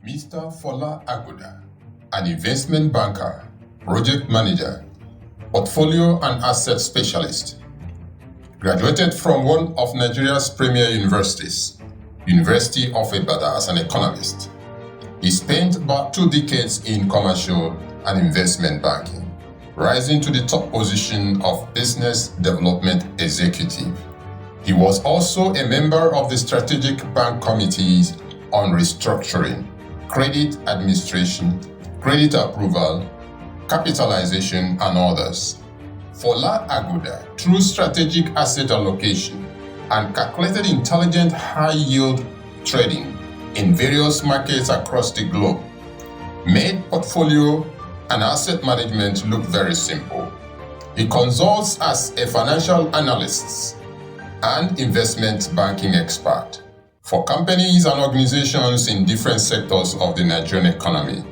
Mr. Fola Agoda, an investment banker, project manager, portfolio and asset specialist, graduated from one of Nigeria's premier universities, University of Ibadan, as an economist. He spent about 2 decades in commercial and investment banking, rising to the top position of business development executive. He was also a member of the strategic bank committees on restructuring, credit administration, credit approval, capitalization, and others. Fola Agoda, through strategic asset allocation and calculated intelligent high-yield trading in various markets across the globe, made portfolio and asset management look very simple. He consults as a financial analyst and investment banking expert for companies and organizations in different sectors of the Nigerian economy,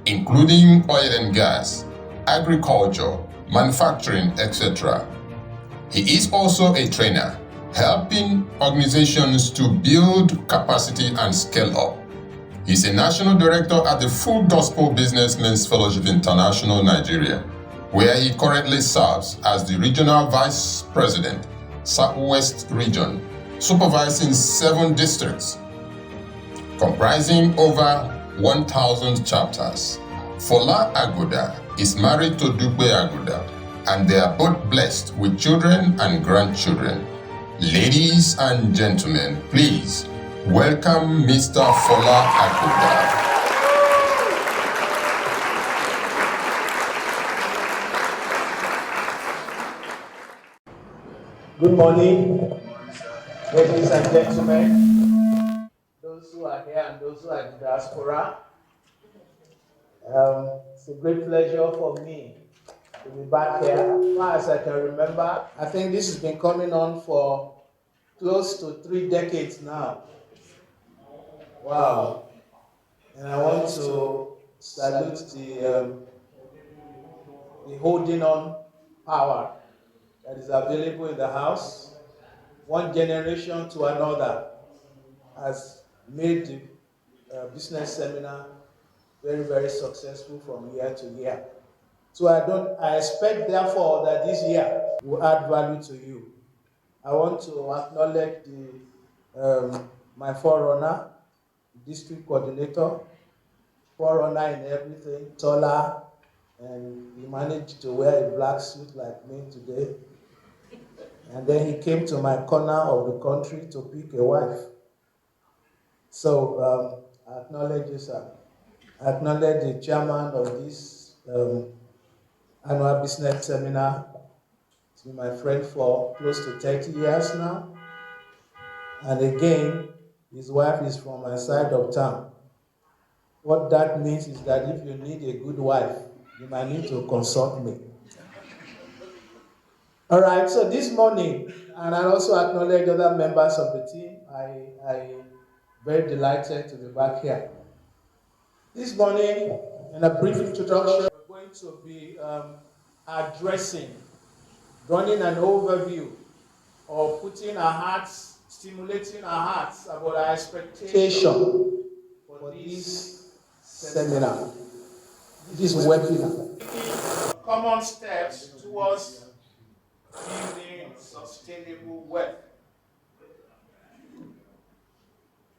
including oil and gas, agriculture, manufacturing, etc. He is also a trainer, helping organizations to build capacity and scale up. He's a national director at the Full Gospel Businessmen's Fellowship International, Nigeria, where he currently serves as the regional vice president, Southwest Region, supervising 7 districts, comprising over 1,000 chapters. Fola Agoda is married to Dugbe Agoda, and they are both blessed with children and grandchildren. Ladies and gentlemen, please welcome Mr. Fola Agoda. Good morning, ladies and gentlemen, those who are here and those who are in the diaspora. It's a great pleasure for me to be back here. As far as I can remember, I think this has been coming on for close to 3 decades now. Wow. And I want to salute the holding on power that is available in the house. One generation to another has made the business seminar very, very successful from year to year. So I expect therefore that this year will add value to you. I want to acknowledge my forerunner, district coordinator, forerunner in everything, taller, and he managed to wear a black suit like me today. And then he came to my corner of the country to pick a wife. So I acknowledge you, sir. I acknowledge the chairman of this annual business seminar. He's been my friend for close to 30 years now. And again, his wife is from my side of town. What that means is that if you need a good wife, you might need to consult me. All right, so this morning, and I also acknowledge other members of the team, I'm very delighted to be back here. This morning, in a brief introduction, we're going to be addressing, running an overview, or putting our hearts, stimulating our hearts about our expectation for this seminar, this webinar. Common steps towards building sustainable wealth.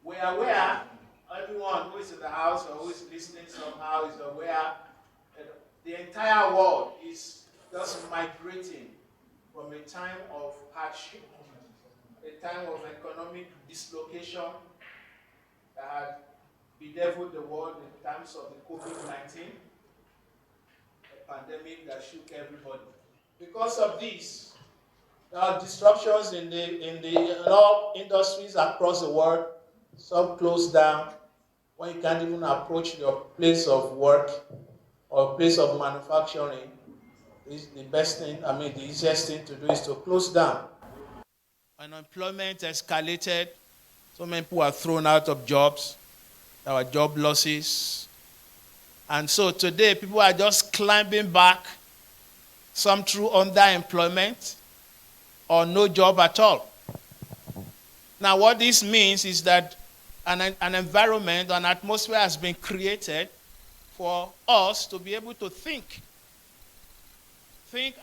We are aware, everyone who is in the house or who is listening somehow is aware that the entire world is just migrating from a time of hardship, a time of economic dislocation that had bedeviled the world in terms of the COVID-19, a pandemic that shook everybody. Because of this, there are disruptions in all industries across the world. Some closed down when you can't even approach your place of work or place of manufacturing. Is the best thing, the easiest thing to do is to close down. Unemployment escalated. So many people were thrown out of jobs. There were job losses. And so today, people are just climbing back, some through underemployment or no job at all. Now, what this means is that an environment, an atmosphere has been created for us to be able to think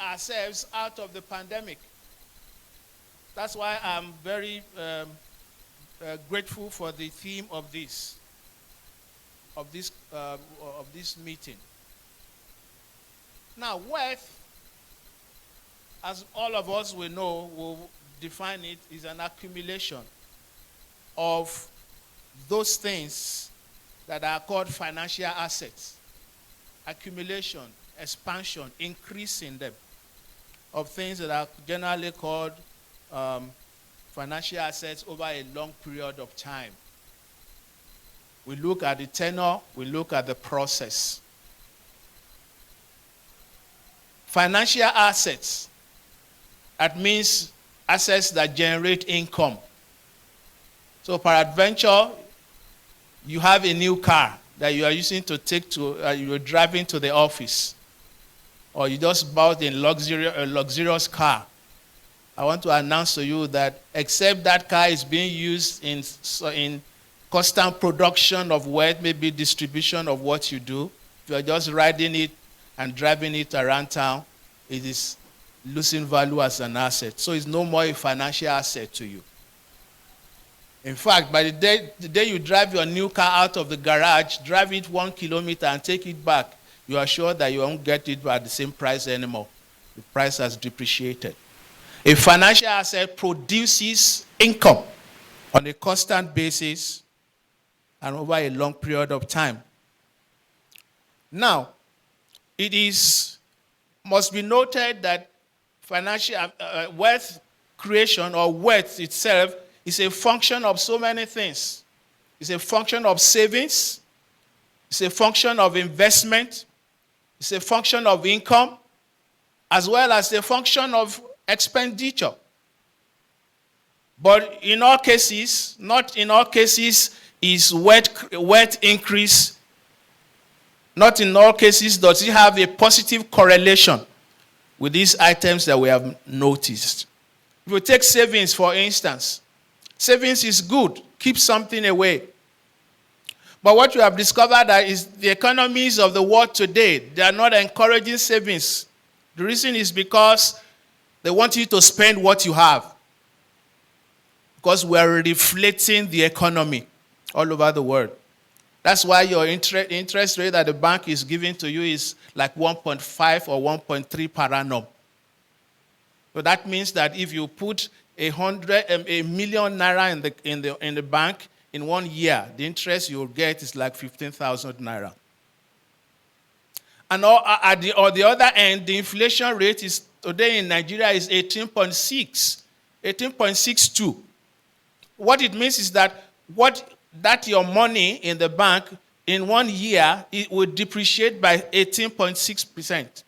ourselves out of the pandemic. That's why I'm very grateful for the theme of this meeting. Now, wealth, as all of us will know, will define it, is an accumulation of those things that are called financial assets. Accumulation, expansion, increasing them of things that are generally called financial assets over a long period of time. We look at the tenor, we look at the process. Financial assets, that means assets that generate income. So peradventure, you have a new car that you are using to take to, you're driving to the office. Or you just bought a luxurious car. I want to announce to you that except that car is being used in constant production of wealth, maybe distribution of what you do, if you are just riding it and driving it around town, it is losing value as an asset. So it's no more a financial asset to you. In fact, by the day you drive your new car out of the garage, drive it 1 kilometer and take it back, you are sure that you won't get it at the same price anymore. The price has depreciated. A financial asset produces income on a constant basis and over a long period of time. Now, it must be noted that financial wealth creation or wealth itself is a function of so many things. It's a function of savings. It's a function of investment. It's a function of income, as well as a function of expenditure. But in all cases, not in all cases is wealth increase. Not in all cases does it have a positive correlation with these items that we have noticed. If you take savings, for instance, savings is good. Keep something away. But what you have discovered is the economies of the world today, they are not encouraging savings. The reason is because they want you to spend what you have. Because we are reflating the economy all over the world. That's why your interest rate that the bank is giving to you is like 1.5 or 1.3 per annum. So that means that if you put a million naira in the bank in 1 year, the interest you'll get is like 15,000 naira. And on the other end, the inflation rate is today in Nigeria is 18.62. What it means is that your money in the bank in 1 year, it will depreciate by 18.6%.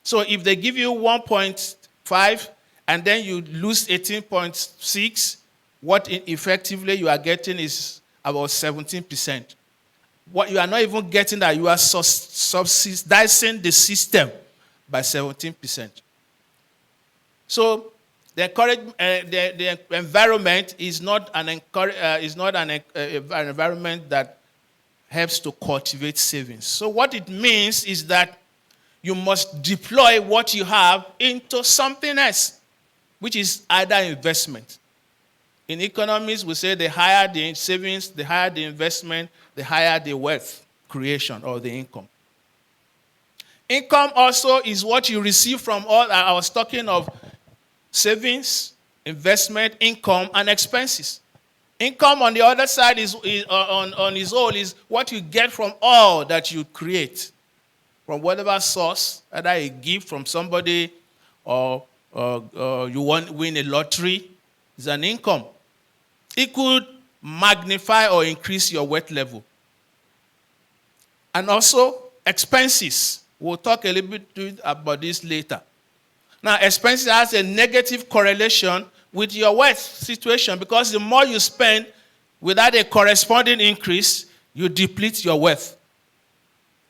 So if they give you 1.5 and then you lose 18.6, what effectively you are getting is about 17%. What you are not even getting that you are subsidizing the system by 17%. So the environment is not an environment that helps to cultivate savings. So what it means is that you must deploy what you have into something else, which is either investment. In economics, we say the higher the savings, the higher the investment, the higher the wealth creation or the income. Income also is what you receive from all, I was talking of savings, investment, income, and expenses. Income on the other side is on its own is what you get from all that you create, from whatever source, either a gift from somebody or you win a lottery, is an income. It could magnify or increase your wealth level. And also expenses. We'll talk a little bit about this later. Now, expenses has a negative correlation with your wealth situation because the more you spend without a corresponding increase, you deplete your wealth.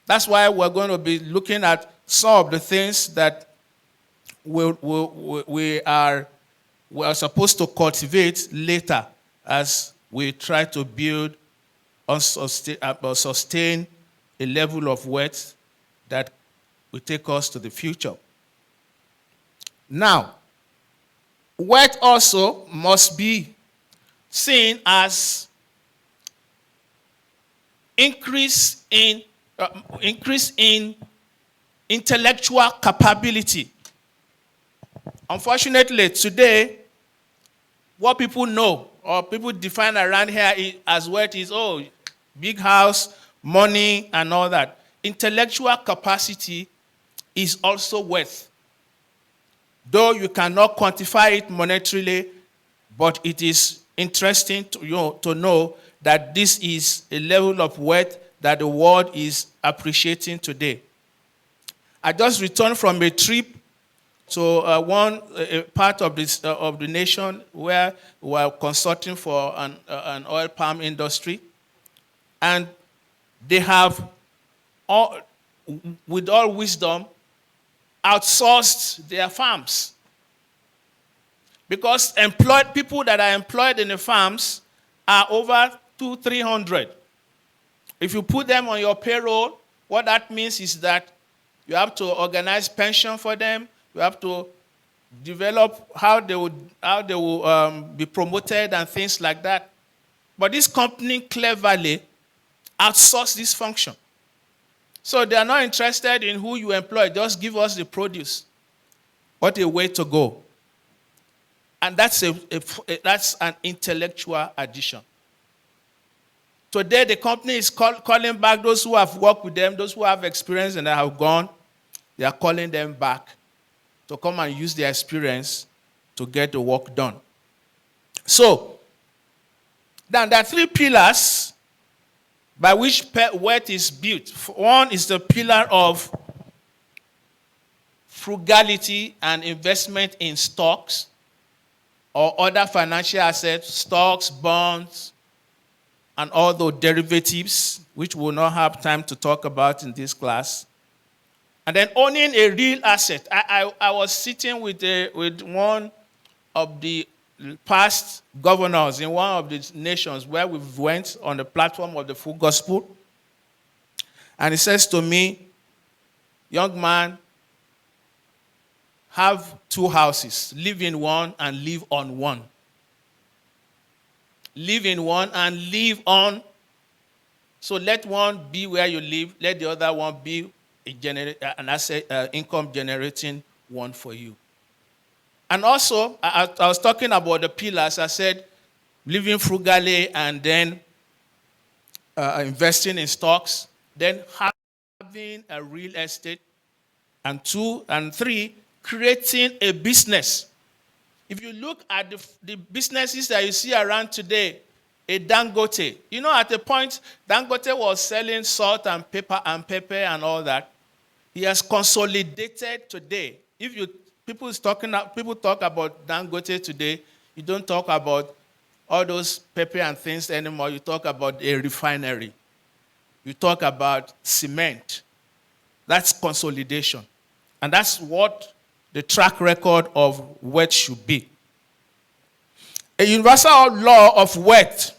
That's why we're going to be looking at some of the things that we are supposed to cultivate later as we try to build or sustain a level of wealth that will take us to the future. Now, wealth also must be seen as increase in intellectual capability. Unfortunately, today, what people know or people define around here as wealth is, big house, money, and all that. Intellectual capacity is also wealth. Though you cannot quantify it monetarily, but it is interesting to know that this is a level of wealth that the world is appreciating today. I just returned from a trip to a part of the nation where we were consulting for an oil palm industry, and they have, with all wisdom, outsourced their farms. Because people that are employed in the farms are over 200-300. If you put them on your payroll, what that means is that you have to organize pension for them. You have to develop how they will be promoted and things like that. But this company cleverly outsourced this function. So they are not interested in who you employ. Just give us the produce. What a way to go. And that's an intellectual addition. Today, the company is calling back those who have worked with them, those who have experience and have gone. They are calling them back to come and use their experience to get the work done. So, then there are three pillars by which wealth is built. One is the pillar of frugality and investment in stocks or other financial assets, stocks, bonds, and all those derivatives, which we'll not have time to talk about in this class. And then owning a real asset. I was sitting with one of the past governors in one of the nations where we went on the platform of the full gospel. And he says to me, young man, have 2 houses. Live in one and live on one. Live in one and live on. So let one be where you live. Let the other one be an asset, income generating one for you. And also, I was talking about the pillars. I said, living frugally and then investing in stocks, then having a real estate, and 2 and 3, creating a business. If you look at the businesses that you see around today, a Dangote, at a point, Dangote was selling salt and pepper and all that. He has consolidated today. People talk about Dangote today, you don't talk about all those pepper and things anymore. You talk about a refinery. You talk about cement. That's consolidation. And that's what the track record of wealth should be. A universal law of wealth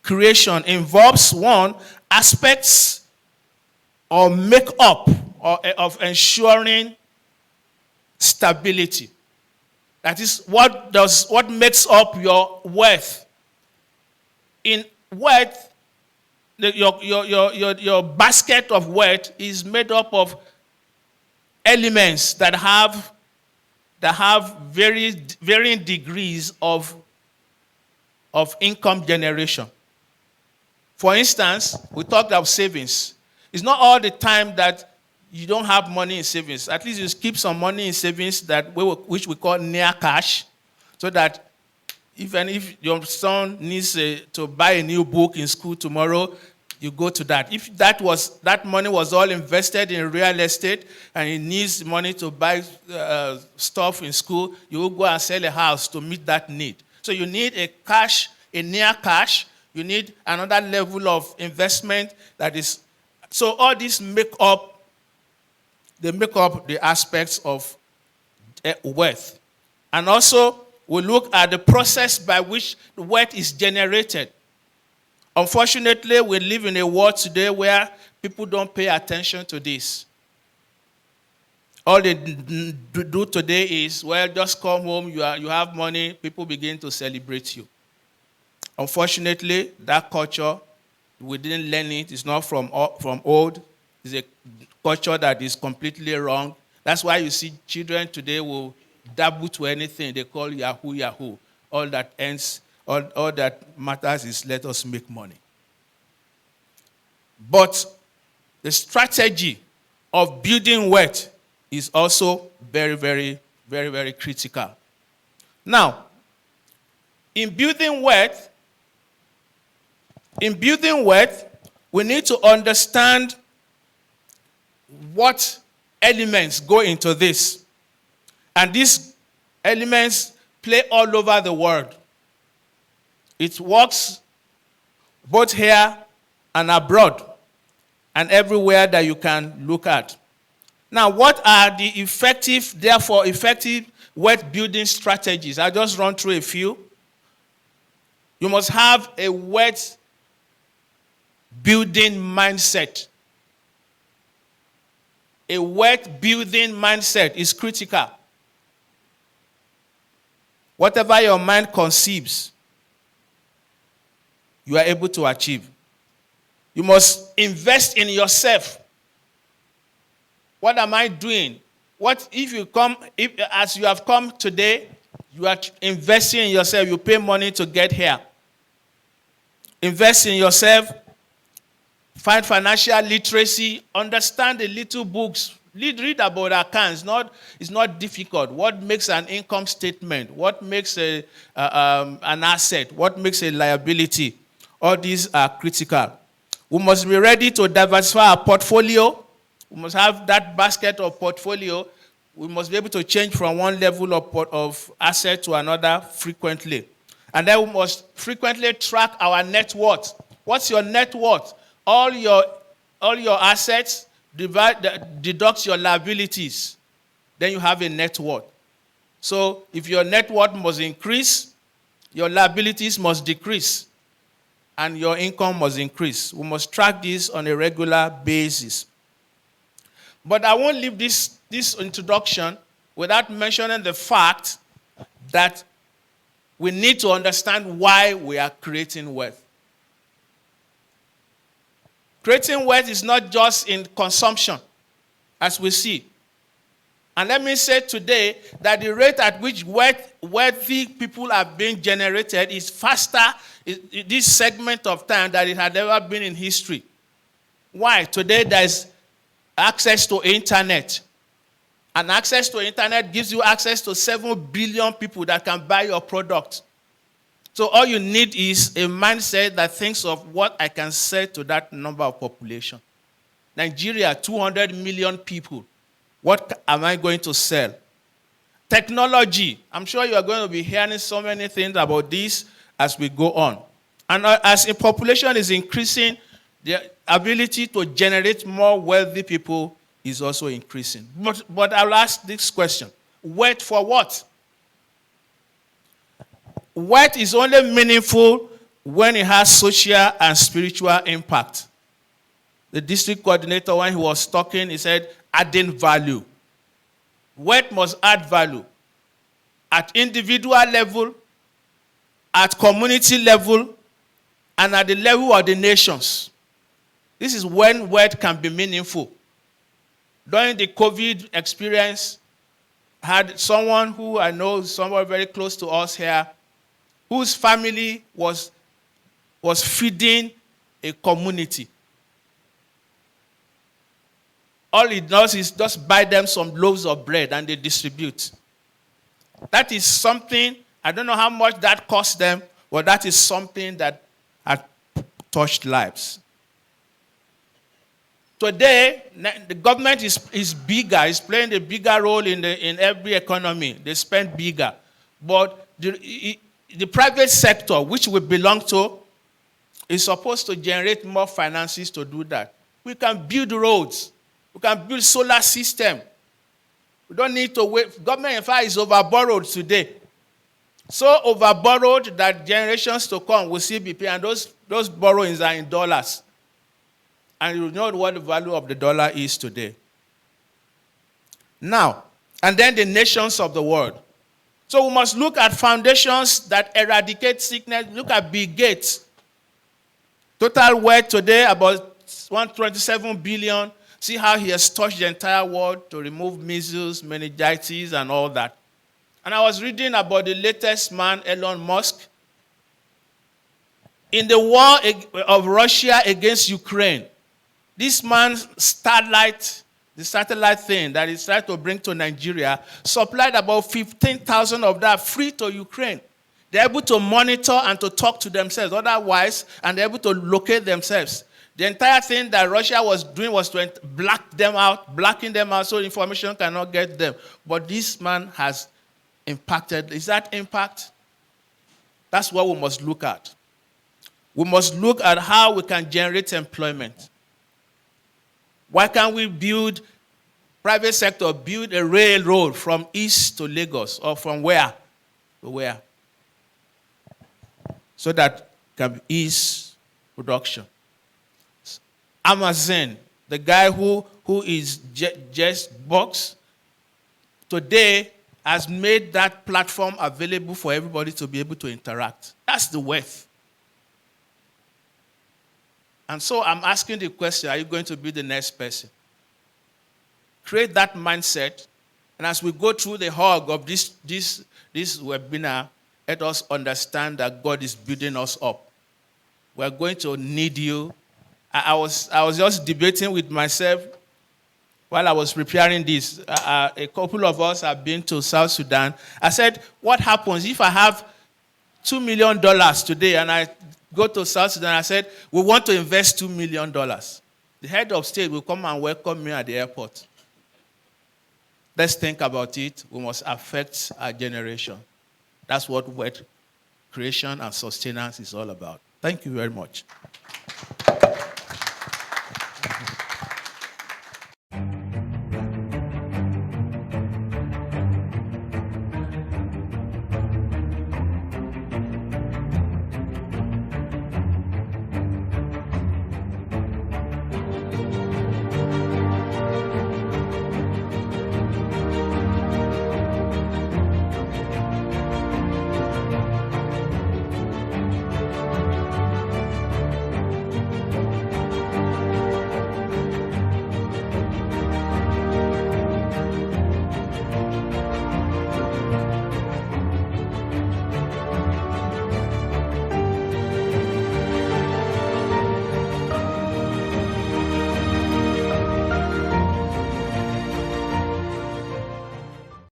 creation involves one aspects or make-up of ensuring stability. That is, what makes up your wealth? In wealth, your basket of wealth is made up of elements that have varying degrees of income generation. For instance, we talked about savings. It's not all the time that you don't have money in savings. At least you keep some money in savings which we call near cash, so that even if your son needs to buy a new book in school tomorrow, you go to that. If that money was all invested in real estate and he needs money to buy stuff in school, you will go and sell a house to meet that need. So you need a near cash. You need another level of investment that is. So all these make up the aspects of wealth. And also, We look at the process by which wealth is generated. Unfortunately, we live in a world today where people don't pay attention to this. All they do today is, well, just come home, you have money, people begin to celebrate you. Unfortunately, that culture, we didn't learn it. It's not from old. It's a culture that is completely wrong. That's why you see children today will dabble to anything they call Yahoo, Yahoo. All that matters is let us make money. But the strategy of building wealth is also very, very, very, very critical. Now, in building wealth, we need to understand what elements go into this. And these elements play all over the world. It works both here and abroad and everywhere that you can look at. Now, what are the effective wealth building strategies? I'll just run through a few. You must have a wealth building mindset. A wealth building mindset is critical. Whatever your mind conceives, you are able to achieve. You must invest in yourself. What am I doing? If as you have come today, you are investing in yourself, you pay money to get here. Invest in yourself. Find financial literacy. Understand the little books. Read about accounts. It's not difficult. What makes an income statement? What makes an asset? What makes a liability? All these are critical. We must be ready to diversify our portfolio. We must have that basket of portfolio. We must be able to change from one level of asset to another frequently. And then we must frequently track our net worth. What's your net worth? All your assets, deduct your liabilities. Then you have a net worth. So if your net worth must increase, your liabilities must decrease, and your income must increase. We must track this on a regular basis. But I won't leave this introduction without mentioning the fact that we need to understand why we are creating wealth. Creating wealth is not just in consumption, as we see. And let me say today that the rate at which wealthy people are being generated is faster in this segment of time than it had ever been in history. Why? Today there is access to internet. And access to internet gives you access to 7 billion people that can buy your product. So all you need is a mindset that thinks of what I can sell to that number of population. Nigeria, 200 million people. What am I going to sell? Technology. I'm sure you are going to be hearing so many things about this as we go on. And as a population is increasing, the ability to generate more wealthy people is also increasing. But I'll ask this question. Wealth for what? Wealth is only meaningful when it has social and spiritual impact. The district coordinator, when he was talking, he said, adding value. Wealth must add value at individual level, at community level, and at the level of the nations. This is when wealth can be meaningful. During the COVID experience, I had someone who I know, someone very close to us here, whose family was feeding a community. All he does is just buy them some loaves of bread and they distribute. That is something, I don't know how much that cost them, but that is something that had touched lives. Today, the government is bigger, is playing a bigger role in every economy. They spend bigger. But the private sector, which we belong to, is supposed to generate more finances to do that. We can build roads. We can build solar system. We don't need to wait. Government, in fact, is overborrowed today. So over-borrowed that generations to come will still be paying, and those borrowings are in dollars. And you know what the value of the dollar is today. Now, and then the nations of the world. So we must look at foundations that eradicate sickness. Look at Bill Gates. Total wealth today about 127 billion. See how he has touched the entire world to remove measles, meningitis, and all that. And I was reading about the latest man, Elon Musk. In the war of Russia against Ukraine, this man's the satellite thing that he's trying to bring to Nigeria, supplied about 15,000 of that free to Ukraine. They're able to monitor and to talk to themselves otherwise, and they're able to locate themselves. The entire thing that Russia was doing was to blacking them out so information cannot get them. But this man has impacted. Is that impact? That's what we must look at. We must look at how we can generate employment. Why can't we private sector build a railroad from east to Lagos, or from where to where? So that can ease production. Amazon, the guy who is just box, today has made that platform available for everybody to be able to interact. That's the wealth. And so I'm asking the question, are you going to be the next person? Create that mindset, and as we go through the hug of this webinar, let us understand that God is building us up. We're going to need you. I was just debating with myself while I was preparing this. A couple of us have been to South Sudan. I said, what happens if I have $2 million today and I go to South Sudan? I said, we want to invest $2 million. The head of state will come and welcome me at the airport. Let's think about it. We must affect our generation. That's what wealth creation and sustenance is all about. Thank you very much.